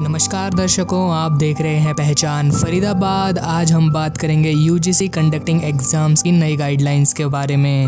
नमस्कार दर्शकों, आप देख रहे हैं पहचान फरीदाबाद। आज हम बात करेंगे यूजीसी कंडक्टिंग एग्जाम्स की नई गाइडलाइंस के बारे में।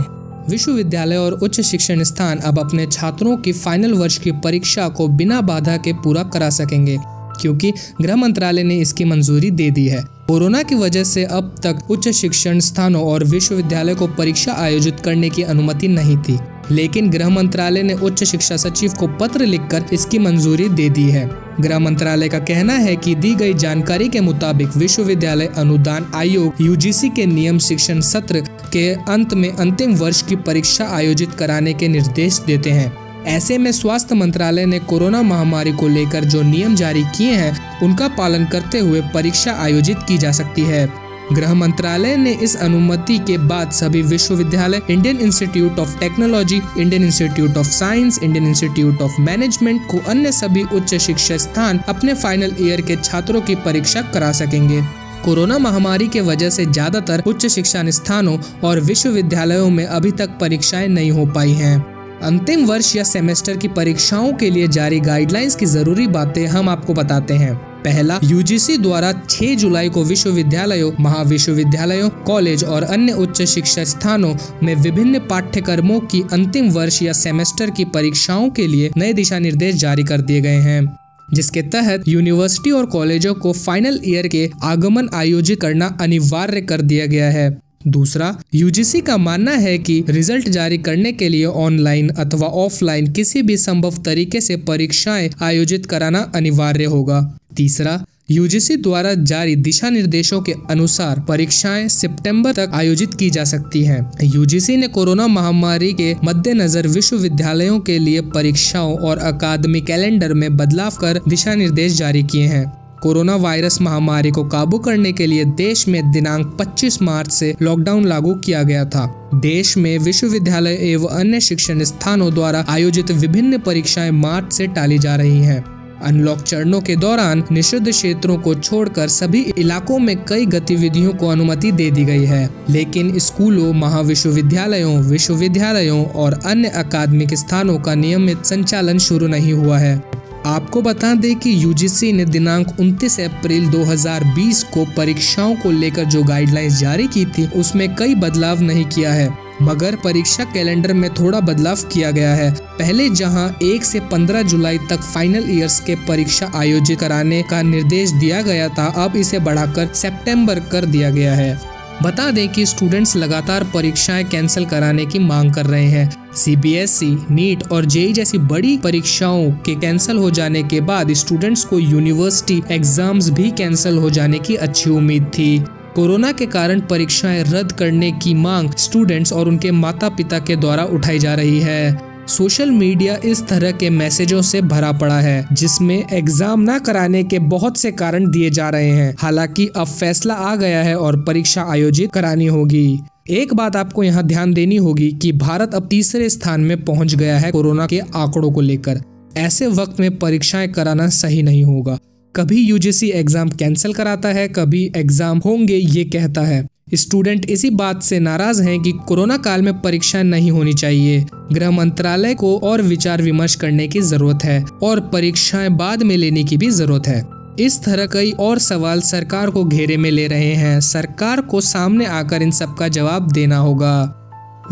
विश्वविद्यालय और उच्च शिक्षण संस्थान अब अपने छात्रों की फाइनल वर्ष की परीक्षा को बिना बाधा के पूरा करा सकेंगे, क्योंकि गृह मंत्रालय ने इसकी मंजूरी दे दी है। कोरोना की वजह से अब तक उच्च शिक्षण संस्थानों और विश्वविद्यालय को परीक्षा आयोजित करने की अनुमति नहीं थी, लेकिन गृह मंत्रालय ने उच्च शिक्षा सचिव को पत्र लिखकर इसकी मंजूरी दे दी है। गृह मंत्रालय का कहना है कि दी गई जानकारी के मुताबिक विश्वविद्यालय अनुदान आयोग यूजीसी के नियम शिक्षण सत्र के अंत में अंतिम वर्ष की परीक्षा आयोजित कराने के निर्देश देते हैं। ऐसे में स्वास्थ्य मंत्रालय ने कोरोना महामारी को लेकर जो नियम जारी किए हैं उनका पालन करते हुए परीक्षा आयोजित की जा सकती है। गृह मंत्रालय ने इस अनुमति के बाद सभी विश्वविद्यालय, Indian institute of technology, Indian institute of science, Indian institute of management को अन्य सभी उच्च शिक्षा संस्थान अपने फाइनल ईयर के छात्रों की परीक्षा करा सकेंगे। कोरोना महामारी के वजह से ज्यादातर उच्च शिक्षा संस्थानों और विश्वविद्यालयों में अभी तक परीक्षाएं नहीं हो पाई हैं। अंतिम वर्ष या सेमेस्टर की परीक्षाओं के लिए जारी गाइडलाइंस की जरूरी बातें हम आपको बताते हैं। पहला, यूजीसी द्वारा 6 जुलाई को विश्वविद्यालयों, महाविश्वविद्यालयों, कॉलेज और अन्य उच्च शिक्षा संस्थानों में विभिन्न पाठ्यक्रमों की अंतिम वर्ष या सेमेस्टर की परीक्षाओं के लिए नए दिशा निर्देश जारी कर दिए गए हैं, जिसके तहत यूनिवर्सिटी और कॉलेजों को फाइनल ईयर के आगमन आयोजित करना अनिवार्य कर दिया गया है। दूसरा, यूजीसी का मानना है कि रिजल्ट जारी करने के लिए ऑनलाइन अथवा ऑफलाइन किसी भी संभव तरीके से परीक्षाएं आयोजित कराना अनिवार्य होगा। तीसरा, यूजीसी द्वारा जारी दिशा निर्देशों के अनुसार परीक्षाएं सितंबर तक आयोजित की जा सकती हैं। यूजीसी ने कोरोना महामारी के मद्देनजर विश्वविद्यालयों के लिए परीक्षाओं और अकादमिक कैलेंडर में बदलाव कर दिशा निर्देश जारी किए हैं। कोरोना वायरस महामारी को काबू करने के लिए देश में दिनांक 25 मार्च से लॉकडाउन लागू किया गया था। देश में विश्वविद्यालय एवं अन्य शिक्षण संस्थानों द्वारा आयोजित विभिन्न परीक्षाएं मार्च से टाली जा रही हैं। अनलॉक चरणों के दौरान निषिद्ध क्षेत्रों को छोड़कर सभी इलाकों में कई गतिविधियों को अनुमति दे दी गई है, लेकिन स्कूलों, महाविश्वविद्यालयों, विश्वविद्यालयों और अन्य अकादमिक स्थानों का नियमित संचालन शुरू नहीं हुआ है। आपको बता दें कि यूजीसी ने दिनांक 29 अप्रैल 2020 को परीक्षाओं को लेकर जो गाइडलाइंस जारी की थी उसमें कई बदलाव नहीं किया है, मगर परीक्षा कैलेंडर में थोड़ा बदलाव किया गया है। पहले जहां 1 से 15 जुलाई तक फाइनल ईयर्स के परीक्षा आयोजित कराने का निर्देश दिया गया था, अब इसे बढ़ाकर सितंबर कर दिया गया है। बता दें कि स्टूडेंट्स लगातार परीक्षाएं कैंसिल कराने की मांग कर रहे हैं। सीबीएसई, नीट और जेईई जैसी बड़ी परीक्षाओं के कैंसिल हो जाने के बाद स्टूडेंट्स को यूनिवर्सिटी एग्जाम्स भी कैंसिल हो जाने की अच्छी उम्मीद थी। कोरोना के कारण परीक्षाएं रद्द करने की मांग स्टूडेंट्स और उनके माता पिता के द्वारा उठाई जा रही है। सोशल मीडिया इस तरह के मैसेजों से भरा पड़ा है, जिसमें एग्जाम न कराने के बहुत से कारण दिए जा रहे हैं। हालांकि अब फैसला आ गया है और परीक्षा आयोजित करानी होगी। एक बात आपको यहाँ ध्यान देनी होगी कि भारत अब तीसरे स्थान में पहुँच गया है कोरोना के आंकड़ों को लेकर। ऐसे वक्त में परीक्षाएं कराना सही नहीं होगा। कभी यूजीसी एग्जाम कैंसिल कराता है, कभी एग्जाम होंगे ये कहता है। स्टूडेंट इसी बात से नाराज हैं कि कोरोना काल में परीक्षाएं नहीं होनी चाहिए। गृह मंत्रालय को और विचार विमर्श करने की जरूरत है और परीक्षाएं बाद में लेने की भी जरूरत है। इस तरह कई और सवाल सरकार को घेरे में ले रहे हैं। सरकार को सामने आकर इन सब का जवाब देना होगा।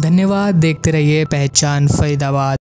धन्यवाद। देखते रहिए पहचान फरीदाबाद।